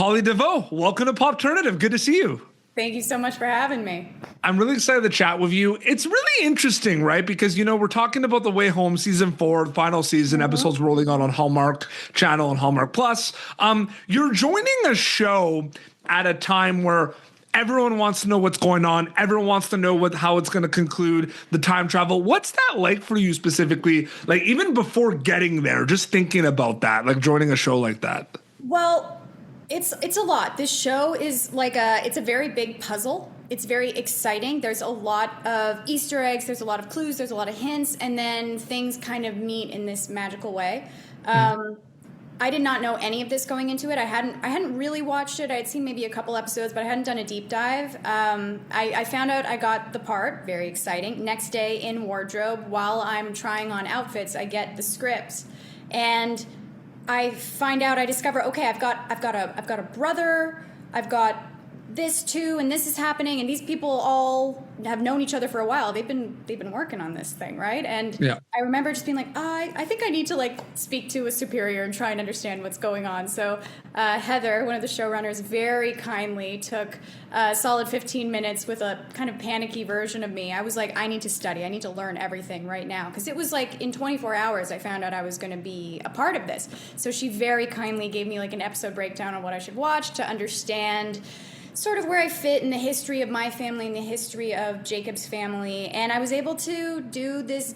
Holly Deveaux, welcome to Popternative. Good to see you. Thank you so much for having me. I'm really excited to chat with you. It's really interesting, right? Because, we're talking about The Way Home season 4, the final season, episodes rolling on Hallmark Channel and Hallmark Plus. You're joining a show at a time where everyone wants to know what's going on. Everyone wants to know how it's going to conclude the time travel. What's that like for you specifically? Like even before getting there, just thinking about that, like joining a show like that. Well, it's a lot. This show is it's a very big puzzle. It's very exciting. There's a lot of Easter eggs. There's a lot of clues. There's a lot of hints, and then things kind of meet in this magical way. I did not know any of this going into it. I hadn't really watched it. I had seen maybe a couple episodes, but I hadn't done a deep dive. I found out I got the part. Very exciting. Next day in wardrobe, while I'm trying on outfits, I get the script, and I discover, okay, I've got a brother, I've got this too, and this is happening, and these people all have known each other for a while. They've been working on this thing, right? And yeah. I remember just being like, I think I need to speak to a superior and try and understand what's going on. So Heather, one of the showrunners, very kindly took a solid 15 minutes with a kind of panicky version of me. I was like, I need to study. I need to learn everything right now. Because it was in 24 hours I found out I was going to be a part of this. So she very kindly gave me an episode breakdown on what I should watch to understand sort of where I fit in the history of my family and the history of Jacob's family. And I was able to do this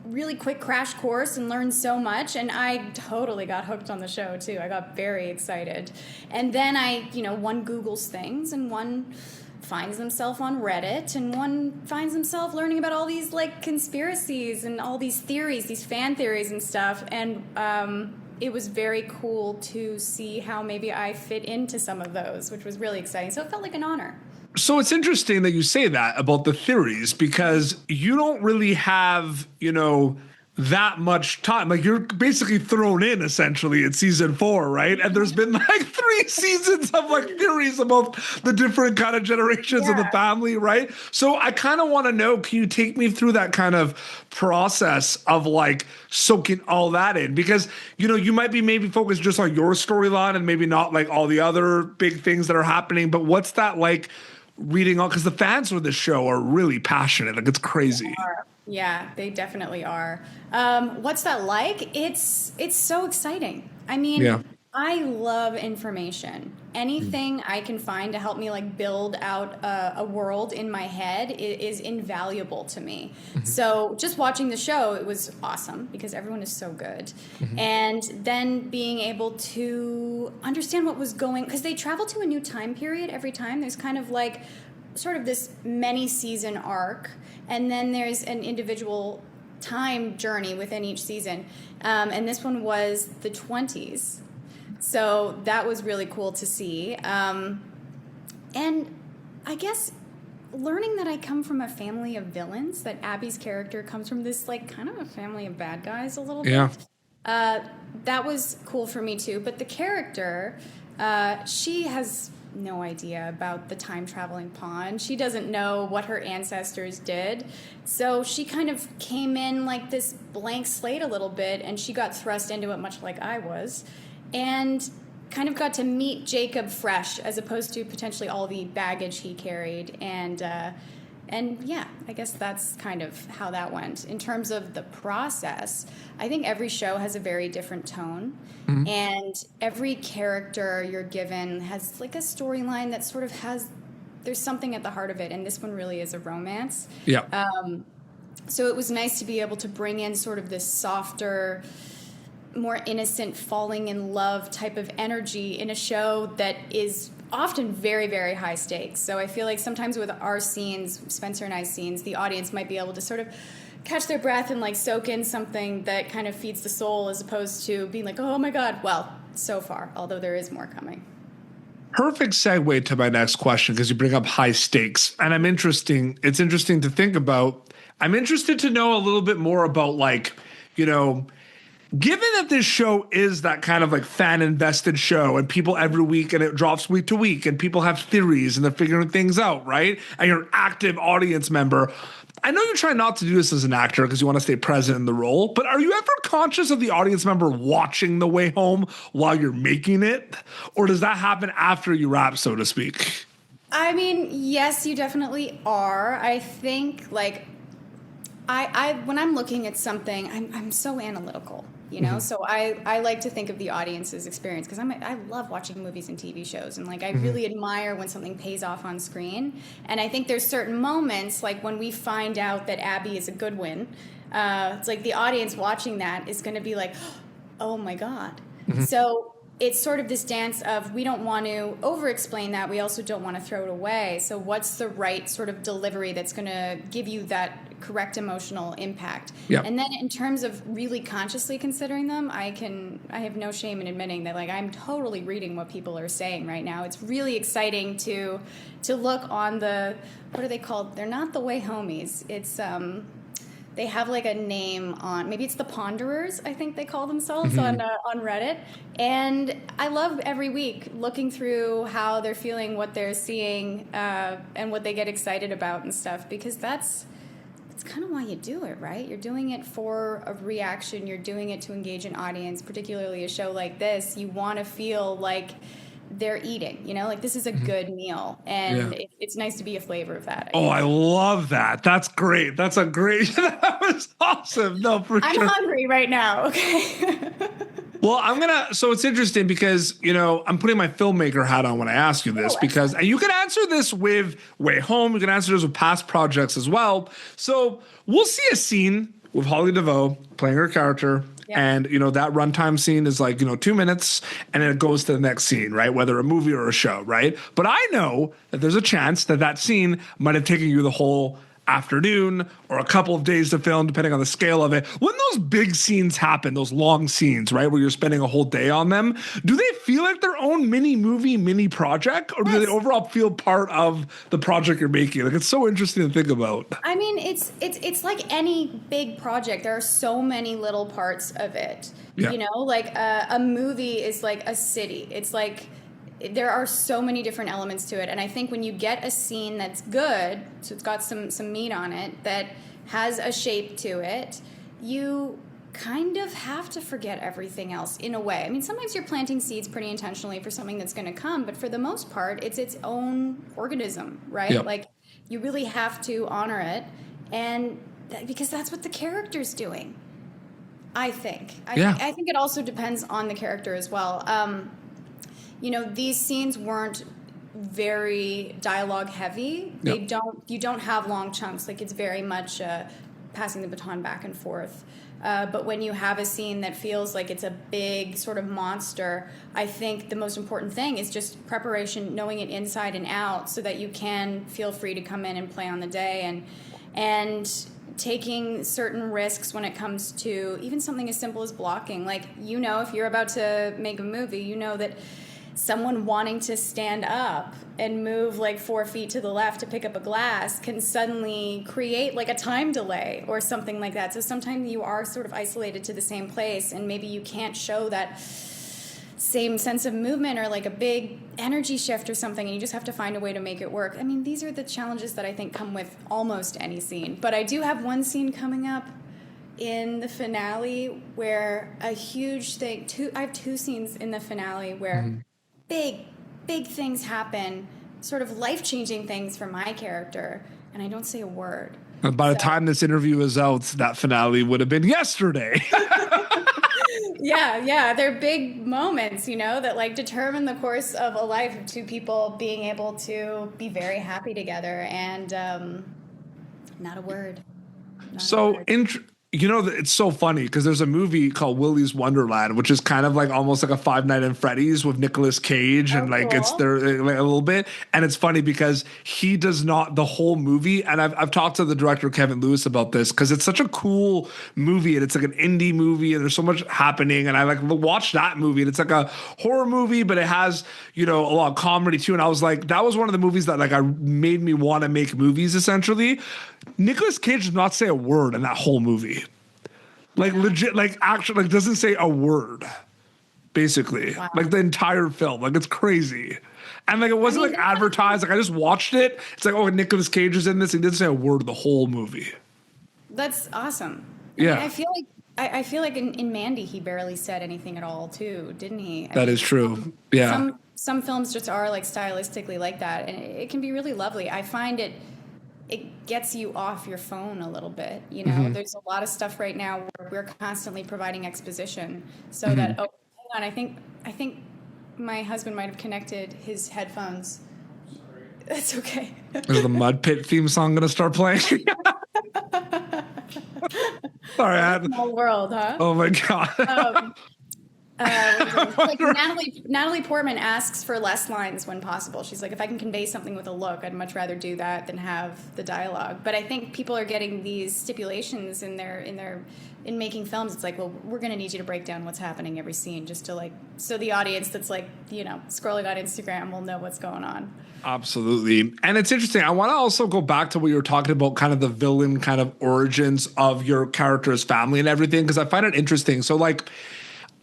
really quick crash course and learn so much. And I totally got hooked on the show, too. I got very excited. And then one Googles things, and one finds themselves on Reddit, and one finds himself learning about all these, conspiracies and all these theories, these fan theories and stuff. And it was very cool to see how maybe I fit into some of those, which was really exciting. So it felt like an honor. So it's interesting that you say that about the theories, because you don't really have, that much time. You're basically thrown in essentially in season 4, right? And there's been 3 seasons of theories about the different kind of generations of the family, right? So I kind of want to know, can you take me through that kind of process of soaking all that in? Because, you might be maybe focused just on your storyline and maybe not all the other big things that are happening, but what's that like reading all? Because the fans for this show are really passionate. It's crazy. Yeah, they definitely are. What's that like? It's so exciting. I mean, yeah. I love information. Anything I can find to help me build out a world in my head is invaluable to me. Mm-hmm. So just watching the show, it was awesome because everyone is so good. Mm-hmm. And then being able to understand what was going, because they travel to a new time period every time. There's kind of sort of this many season arc, and then there's an individual time journey within each season, and this one was the 20s, so that was really cool to see. And I guess learning that I come from a family of villains, that Abby's character comes from this kind of a family of bad guys a little bit. That was cool for me too. But the character, she has no idea about the time-traveling pawn. She doesn't know what her ancestors did. So she kind of came in like this blank slate a little bit, and she got thrust into it much like I was, and kind of got to meet Jacob fresh as opposed to potentially all the baggage he carried. And yeah, I guess that's kind of how that went. In terms of the process, I think every show has a very different tone. Mm-hmm. And every character you're given has a storyline that sort of there's something at the heart of it. And this one really is a romance. Yeah. So it was nice to be able to bring in sort of this softer, more innocent, falling in love type of energy in a show that is often very, very high stakes. So I feel like sometimes with our scenes, Spencer and I's scenes, the audience might be able to sort of catch their breath and soak in something that kind of feeds the soul, as opposed to being oh my God, well, so far, although there is more coming. Perfect segue to my next question, because you bring up high stakes, and it's interesting to think about. I'm interested to know a little bit more about given that this show is that kind of fan-invested show, and people every week, and it drops week to week, and people have theories and they're figuring things out, right? And you're an active audience member. I know you try not to do this as an actor because you want to stay present in the role, but are you ever conscious of the audience member watching The Way Home while you're making it? Or does that happen after you wrap, so to speak? I mean, yes, you definitely are. I think like I when I'm looking at something, I'm so analytical, you know. So I like to think of the audience's experience because I love watching movies and TV shows, and like I really admire when something pays off on screen. And I think there's certain moments like when we find out that Abby is a Goodwin, it's like the audience watching that is going to be like, oh my god. So it's sort of this dance of we don't want to over-explain that. We also don't want to throw it away. So what's the right sort of delivery that's going to give you that correct emotional impact? Yep. And then in terms of really consciously considering them, I have no shame in admitting that like I'm totally reading what people are saying right now. It's really exciting to look on the, what are they called? They're not the Way Homies. It's they have like a name on, maybe it's the Ponderers, I think they call themselves on Reddit. And I love every week looking through how they're feeling, what they're seeing, and what they get excited about and stuff, because that's kind of why you do it, right? You're doing it for a reaction. You're doing it to engage an audience, particularly a show like this. You want to feel like they're eating, you know, like this is a good meal, and it's nice to be a flavor of that. I love that. That's great. That's a great, that was awesome. No, for I'm sure. hungry right now. Okay. Well, so it's interesting because, you know, I'm putting my filmmaker hat on when I ask you this because, and you can answer this with Way Home. You can answer this with past projects as well. So we'll see a scene with Holly Deveaux playing her character. Yeah. And, you know, that runtime scene is like, you know, 2 minutes and then it goes to the next scene, right? Whether a movie or a show, right? But I know that there's a chance that scene might have taken you the whole afternoon or a couple of days to film, depending on the scale of it. When those big scenes happen, those long scenes, right, where you're spending a whole day on them, do they feel like their own mini movie, mini project, or do they overall feel part of the project you're making? Like, it's so interesting to think about. I mean, it's like any big project. There are so many little parts of it. Yeah. You know, like a movie is like a city. It's like there are so many different elements to it, and I think when you get a scene that's good, so it's got some meat on it, that has a shape to it, you kind of have to forget everything else in a way. I mean, sometimes you're planting seeds pretty intentionally for something that's going to come, but for the most part, it's its own organism, right? Yep. Like, you really have to honor it, and because that's what the character's doing, I think. I think it also depends on the character as well. You know, these scenes weren't very dialogue heavy. Yep. You don't have long chunks. Like, it's very much passing the baton back and forth. But when you have a scene that feels like it's a big sort of monster, I think the most important thing is just preparation, knowing it inside and out, so that you can feel free to come in and play on the day, and taking certain risks when it comes to even something as simple as blocking. Like, you know, if you're about to make a movie, you know that someone wanting to stand up and move like 4 feet to the left to pick up a glass can suddenly create like a time delay or something like that. So sometimes you are sort of isolated to the same place, and maybe you can't show that same sense of movement or like a big energy shift or something, and you just have to find a way to make it work. I mean, these are the challenges that I think come with almost any scene. But I do have one scene coming up in the finale where a huge thing, I have two scenes in the finale where big things happen, sort of life-changing things for my character, and I don't say a word. And by the time this interview is out, that finale would have been yesterday. Yeah, they're big moments, you know, that like determine the course of a life of two people being able to be very happy together, and not a word. You know, it's so funny because there's a movie called Willy's Wonderland, which is kind of like almost like a Five Nights at Freddy's with Nicolas Cage, and like cool. It's there like, a little bit. And it's funny because he does not the whole movie. And I've talked to the director Kevin Lewis about this because it's such a cool movie, and it's like an indie movie, and there's so much happening. And I like watch that movie, and it's like a horror movie, but it has, you know, a lot of comedy too. And I was like, that was one of the movies that like made me want to make movies. Essentially, Nicolas Cage does not say a word in that whole movie. Like legit, like actually, like doesn't say a word, basically. Wow. Like the entire film, like it's crazy. And like it I wasn't mean, like that's advertised. Like I just watched it. It's like, oh, Nicolas Cage is in this. He didn't say a word the whole movie. that's awesome. I mean, Yeah, I feel like in Mandy he barely said anything at all too, didn't he? I that is mean, true. Yeah. some films just are like stylistically like that, and it can be really lovely. I find it gets you off your phone a little bit. You know, there's a lot of stuff right now where we're constantly providing exposition, so that hang on, I think my husband might have connected his headphones. That's okay. Is the Mud Pit theme song going to start playing? Sorry, I had, Small world, huh? oh my God. Like Natalie Portman asks for less lines when possible. She's like, if I can convey something with a look, I'd much rather do that than have the dialogue. But I think people are getting these stipulations in making films. It's like, well, we're going to need you to break down what's happening every scene, just to like, so the audience that's like, you know, scrolling on Instagram will know what's going on. Absolutely. And it's interesting. I want to also go back to what you were talking about, kind of the villain kind of origins of your character's family and everything, because I find it interesting. So like,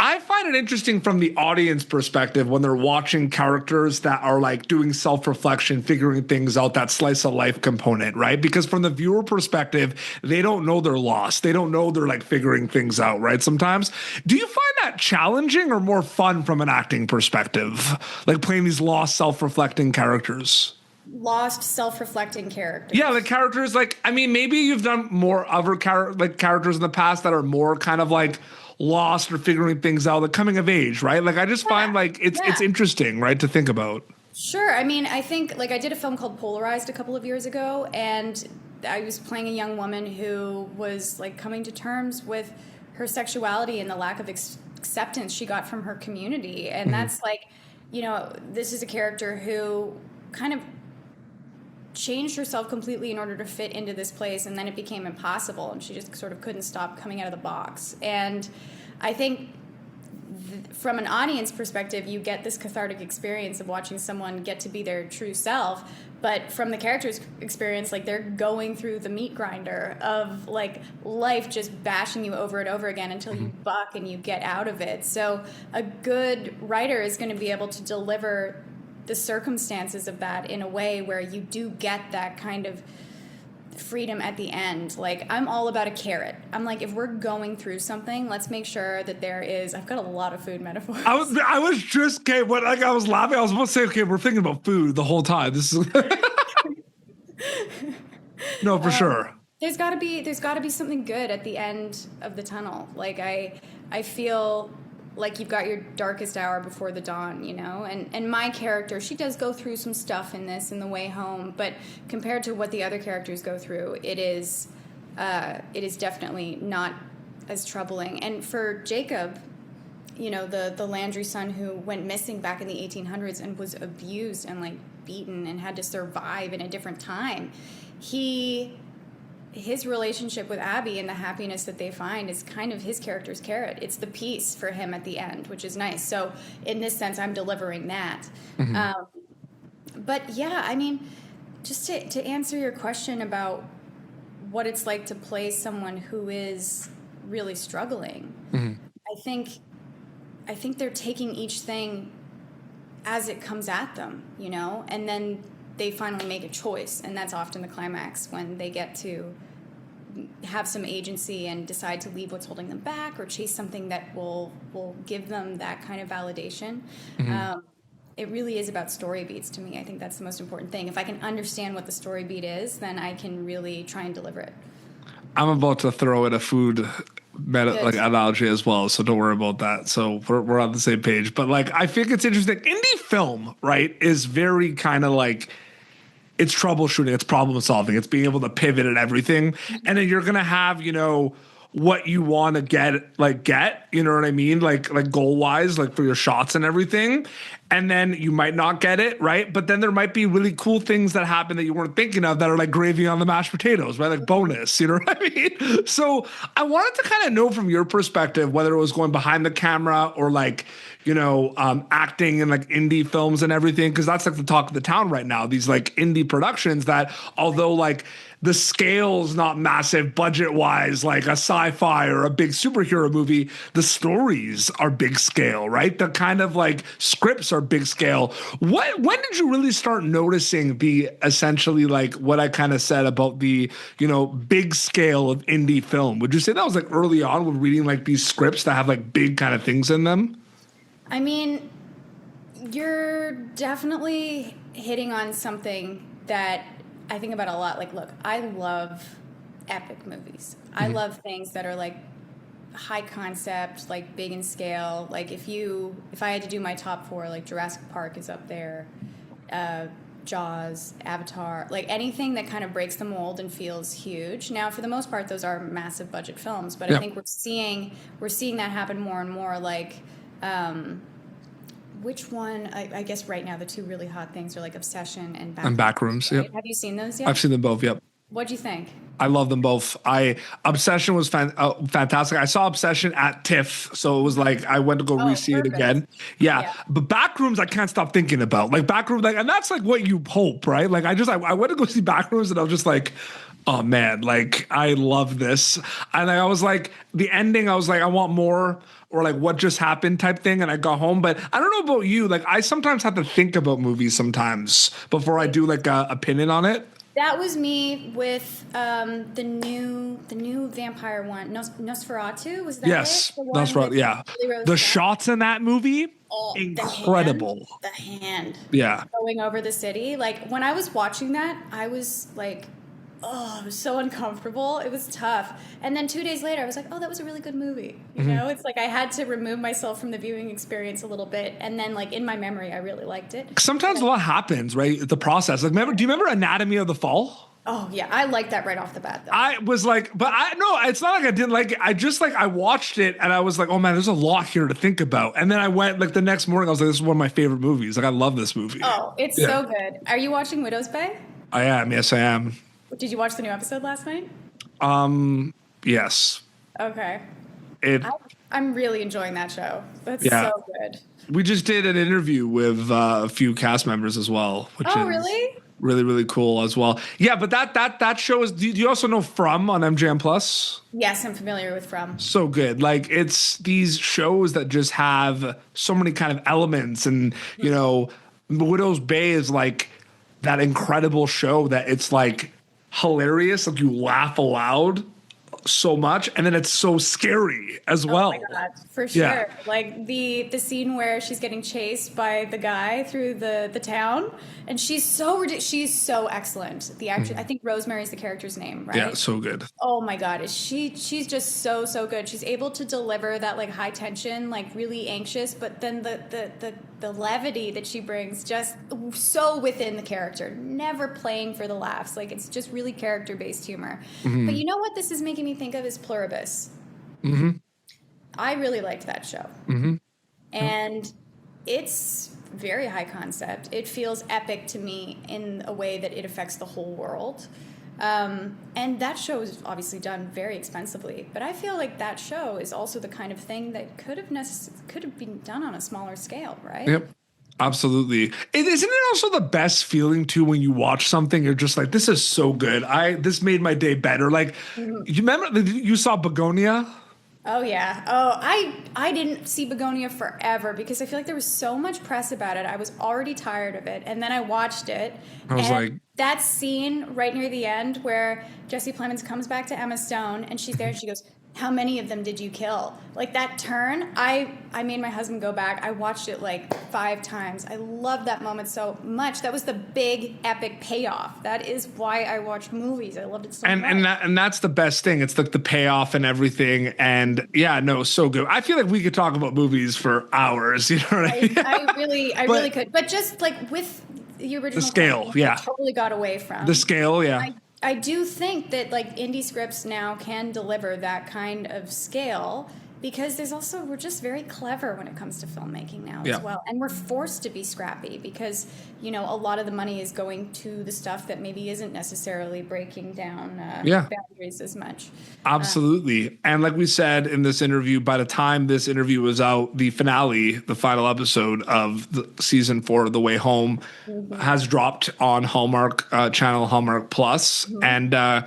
I find it interesting from the audience perspective when they're watching characters that are like doing self-reflection, figuring things out, that slice of life component, right? Because from the viewer perspective, they don't know they're lost. They don't know they're like figuring things out, right? Sometimes. Do you find that challenging or more fun from an acting perspective? Like playing these lost, self-reflecting characters? Lost, self-reflecting characters. Yeah, the characters, like, I mean, maybe you've done more other characters in the past that are more kind of like lost or figuring things out, like coming of age, right? Like I just find like it's interesting, right, to think about. Sure. I mean, I think like I did a film called Polarized a couple of years ago, and I was playing a young woman who was like coming to terms with her sexuality and the lack of acceptance she got from her community. And that's like, you know, this is a character who kind of changed herself completely in order to fit into this place, and then it became impossible, and she just sort of couldn't stop coming out of the box. And I think from an audience perspective, you get this cathartic experience of watching someone get to be their true self, but from the character's experience, like they're going through the meat grinder of like life just bashing you over and over again until you buck and you get out of it. So a good writer is going to be able to deliver the circumstances of that in a way where you do get that kind of freedom at the end. Like, I'm all about a carrot. I'm like, if we're going through something, let's make sure that there is. I've got a lot of food metaphors. I was just okay. What like I was laughing. I was about to say, okay, we're thinking about food the whole time. This is no, for sure. There's got to be something good at the end of the tunnel. Like I feel like you've got your darkest hour before the dawn, you know? And my character, she does go through some stuff in this in the way home, but compared to what the other characters go through, it is definitely not as troubling. And for Jacob, you know, the Landry son who went missing back in the 1800s and was abused and like beaten and had to survive in a different time, his relationship with Abby and the happiness that they find is kind of his character's carrot. It's the peace for him at the end, which is nice. So in this sense, I'm delivering that. But yeah, I mean, just to answer your question about what it's like to play someone who is really struggling, I think they're taking each thing as it comes at them, you know, and then they finally make a choice, and that's often the climax when they get to have some agency and decide to leave what's holding them back or chase something that will give them that kind of validation. It really is about story beats to me. I think that's the most important thing. If I can understand what the story beat is, then I can really try and deliver it. I'm about to throw in a food like analogy as well, so don't worry about that. So we're on the same page. But like, I think it's interesting. Indie film, right, is very kind of like, it's troubleshooting, it's problem solving, it's being able to pivot and everything. And then you're gonna have, you know, what you want to get, you know what I mean? Like goal wise, like for your shots and everything. And then you might not get it, right? But then there might be really cool things that happen that you weren't thinking of that are like gravy on the mashed potatoes, right? Like bonus, you know what I mean? So I wanted to kind of know from your perspective, whether it was going behind the camera or like, you know, acting in like indie films and everything, because that's like the talk of the town right now. These like indie productions that, although like the scale's not massive budget wise, like a sci-fi or a big superhero movie, the stories are big scale, right? The kind of like scripts are are big scale. When did you really start noticing the essentially like what I kind of said about the, big scale of indie film? Would you say that was like early on with reading like these scripts that have like big kind of things in them? I mean, you're definitely hitting on something that I think about a lot. Like, look, I love epic movies. I love things that are like high concept, like big in scale. Like if I had to do my top 4, like Jurassic Park is up there, Jaws, Avatar, like anything that kind of breaks the mold and feels huge. Now, for the most part, those are massive budget films, but I think we're seeing that happen more and more. Like, which one? I guess right now the two really hot things are like Obsession and Backrooms. Right? Yep, Have you seen those yet? I've seen them both. Yep. What'd you think? I love them both. Obsession was fantastic. I saw Obsession at TIFF, so it was like I went to go re-see it again. Yeah, but Backrooms I can't stop thinking about. Like Backrooms, like, and that's like what you hope, right? Like I went to go see Backrooms, and I was just like, oh man, like I love this. And I was like, the ending, I was like, I want more, or like what just happened type thing. And I got home, but I don't know about you. Like I sometimes have to think about movies sometimes before I do like a opinion on it. That was me with the new vampire one, Nosferatu. Was that yes, it? The one Nosferatu. Yeah, the shots in that movie, incredible. The hand, yeah, going over the city. Like when I was watching that, I was like, oh, it was so uncomfortable. It was tough. And then 2 days later, I was like, oh, that was a really good movie. You know, it's like I had to remove myself from the viewing experience a little bit. And then, like, in my memory, I really liked it. Sometimes a lot happens, right? The process. Like, do you remember Anatomy of the Fall? Oh, yeah. I liked that right off the bat, though. I was like, it's not like I didn't like it. I just, like, I watched it and I was like, oh, man, there's a lot here to think about. And then I went, like, the next morning, I was like, this is one of my favorite movies. Like, I love this movie. Oh, it's so good. Are you watching Widow's Bay? I am. Yes, I am. Did you watch the new episode last night? Yes. Okay. I'm really enjoying that show. That's so good. We just did an interview with a few cast members as well, which is really? Really, really cool as well. Yeah, but that show is. Do you also know From on MGM Plus? Yes, I'm familiar with From. So good. Like it's these shows that just have so many kind of elements, and Widow's Bay is like that incredible show that it's like hilarious, like you laugh aloud so much, and then it's so scary as well. Oh my God, for sure. Yeah. Like the scene where she's getting chased by the guy through the town, and she's so excellent. The actress, I think Rosemary's the character's name, right? Yeah, so good. Oh my God, she's just so good. She's able to deliver that like high tension, like really anxious, but then the levity that she brings just so within the character, never playing for the laughs. Like it's just really character based humor. But you know what this is making me think of is Pluribus. I really liked that show. And it's very high concept. It feels epic to me in a way that it affects the whole world. And that show is obviously done very expensively, but I feel like that show is also the kind of thing that could have been done on a smaller scale, right? Yep. Absolutely. Isn't it also the best feeling too when you watch something, you're just like, this is so good. This made my day better. Like, you remember you saw Begonia? Oh yeah. Oh, I didn't see Begonia forever because I feel like there was so much press about it. I was already tired of it, and then I watched it. I was like, that scene right near the end where Jesse Plemons comes back to Emma Stone and she's there and she goes, how many of them did you kill? Like that turn, I made my husband go back. I watched it like 5 times. I love that moment so much. That was the big epic payoff. That is why I watch movies. I loved it so much. And that's the best thing. It's like the payoff and everything. And yeah, no, so good. I feel like we could talk about movies for hours. You know what I mean? I really could. But just like with the original, the scale, yeah, totally got away from the scale, yeah. I do think that like indie scripts now can deliver that kind of scale because we're just very clever when it comes to filmmaking now as well. And we're forced to be scrappy because, a lot of the money is going to the stuff that maybe isn't necessarily breaking down boundaries as much. Absolutely. And like we said in this interview, by the time this interview was out, the finale, the final episode of the season 4 of The Way Home has dropped on Hallmark Channel, Hallmark Plus. And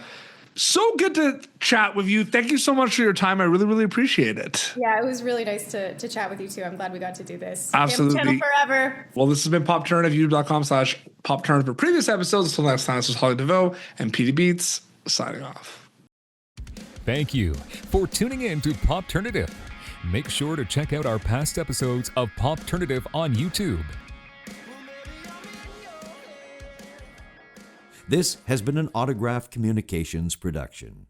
So good to chat with you. Thank you so much for your time. I really, really appreciate it. Yeah, it was really nice to chat with you too. I'm glad we got to do this. Absolutely. Channel forever. Well, this has been Pop Turnative, youtube.com/Pop Turnative for previous episodes. Until next time, this is Holly Deveaux and PD Beats signing off. Thank you for tuning in to Pop Turnative. Make sure to check out our past episodes of Pop Turnative on YouTube. This has been an Autograph Communications production.